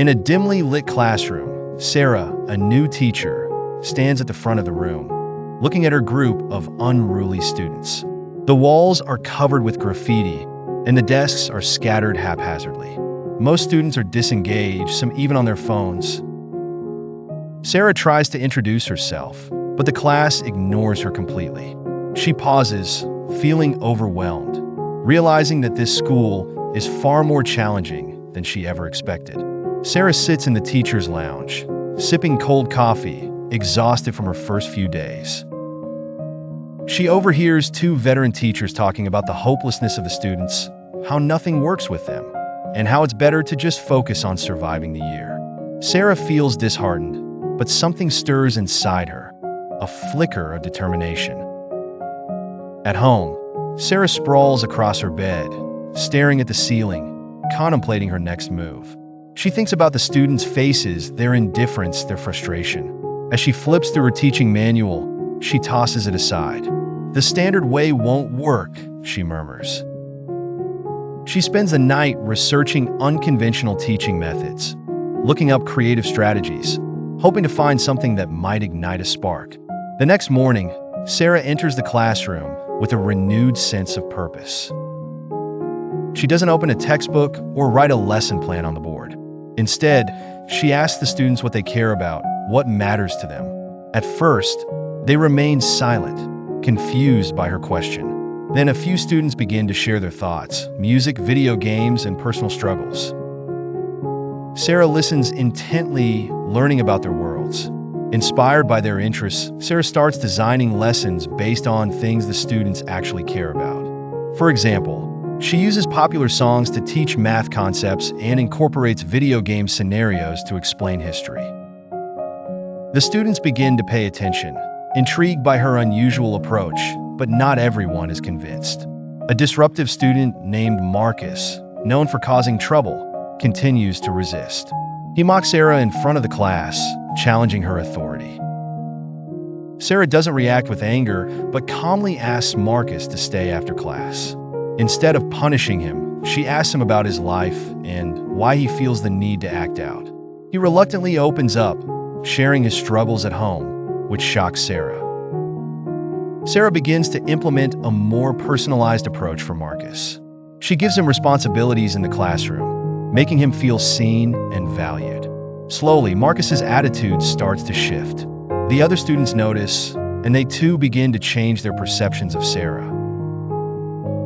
In a dimly lit classroom, Sarah, a new teacher, stands at the front of the room, looking at her group of unruly students. The walls are covered with graffiti, and the desks are scattered haphazardly. Most students are disengaged, some even on their phones. Sarah tries to introduce herself, but the class ignores her completely. She pauses, feeling overwhelmed, realizing that this school is far more challenging than she ever expected. Sarah sits in the teacher's lounge, sipping cold coffee, exhausted from her first few days. She overhears two veteran teachers talking about the hopelessness of the students, how nothing works with them, and how it's better to just focus on surviving the year. Sarah feels disheartened, but something stirs inside her, a flicker of determination. At home, Sarah sprawls across her bed, staring at the ceiling, contemplating her next move. She thinks about the students' faces, their indifference, their frustration. As she flips through her teaching manual, she tosses it aside. The standard way won't work, she murmurs. She spends the night researching unconventional teaching methods, looking up creative strategies, hoping to find something that might ignite a spark. The next morning, Sarah enters the classroom with a renewed sense of purpose. She doesn't open a textbook or write a lesson plan on the board. Instead, she asks the students what they care about, what matters to them. At first, they remain silent, confused by her question. Then a few students begin to share their thoughts, music, video games, and personal struggles. Sarah listens intently, learning about their worlds. Inspired by their interests, Sarah starts designing lessons based on things the students actually care about. For example, she uses popular songs to teach math concepts and incorporates video game scenarios to explain history. The students begin to pay attention, intrigued by her unusual approach, but not everyone is convinced. A disruptive student named Marcus, known for causing trouble, continues to resist. He mocks Sarah in front of the class, challenging her authority. Sarah doesn't react with anger, but calmly asks Marcus to stay after class. Instead of punishing him, she asks him about his life and why he feels the need to act out. He reluctantly opens up, sharing his struggles at home, which shocks Sarah. Sarah begins to implement a more personalized approach for Marcus. She gives him responsibilities in the classroom, making him feel seen and valued. Slowly, Marcus's attitude starts to shift. The other students notice, and they too begin to change their perceptions of Sarah.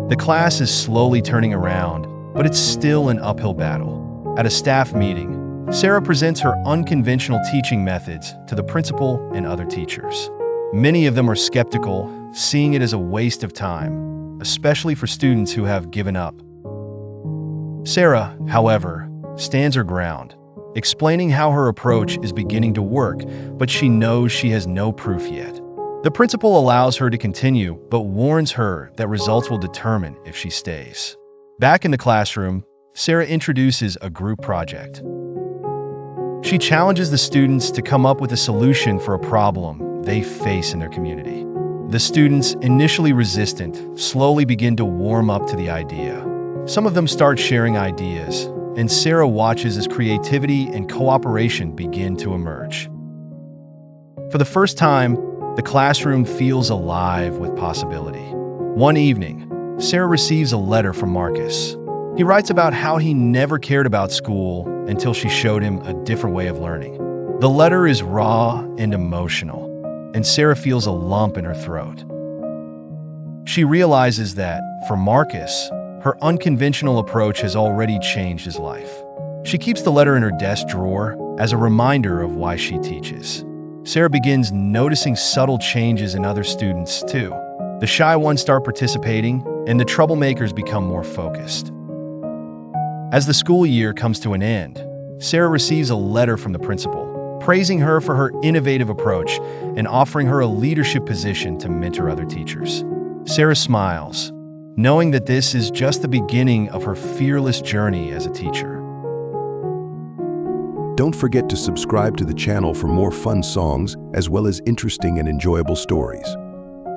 The class is slowly turning around, but it's still an uphill battle. At a staff meeting, Sarah presents her unconventional teaching methods to the principal and other teachers. Many of them are skeptical, seeing it as a waste of time, especially for students who have given up. Sarah, however, stands her ground, explaining how her approach is beginning to work, but she knows she has no proof yet. The principal allows her to continue, but warns her that results will determine if she stays. Back in the classroom, Sarah introduces a group project. She challenges the students to come up with a solution for a problem they face in their community. The students, initially resistant, slowly begin to warm up to the idea. Some of them start sharing ideas, and Sarah watches as creativity and cooperation begin to emerge. For the first time, the classroom feels alive with possibility. One evening, Sarah receives a letter from Marcus. He writes about how he never cared about school until she showed him a different way of learning. The letter is raw and emotional, and Sarah feels a lump in her throat. She realizes that, for Marcus, her unconventional approach has already changed his life. She keeps the letter in her desk drawer as a reminder of why she teaches. Sarah begins noticing subtle changes in other students, too. The shy ones start participating, and the troublemakers become more focused. As the school year comes to an end, Sarah receives a letter from the principal, praising her for her innovative approach and offering her a leadership position to mentor other teachers. Sarah smiles, knowing that this is just the beginning of her fearless journey as a teacher. Don't forget to subscribe to the channel for more fun songs as well as interesting and enjoyable stories.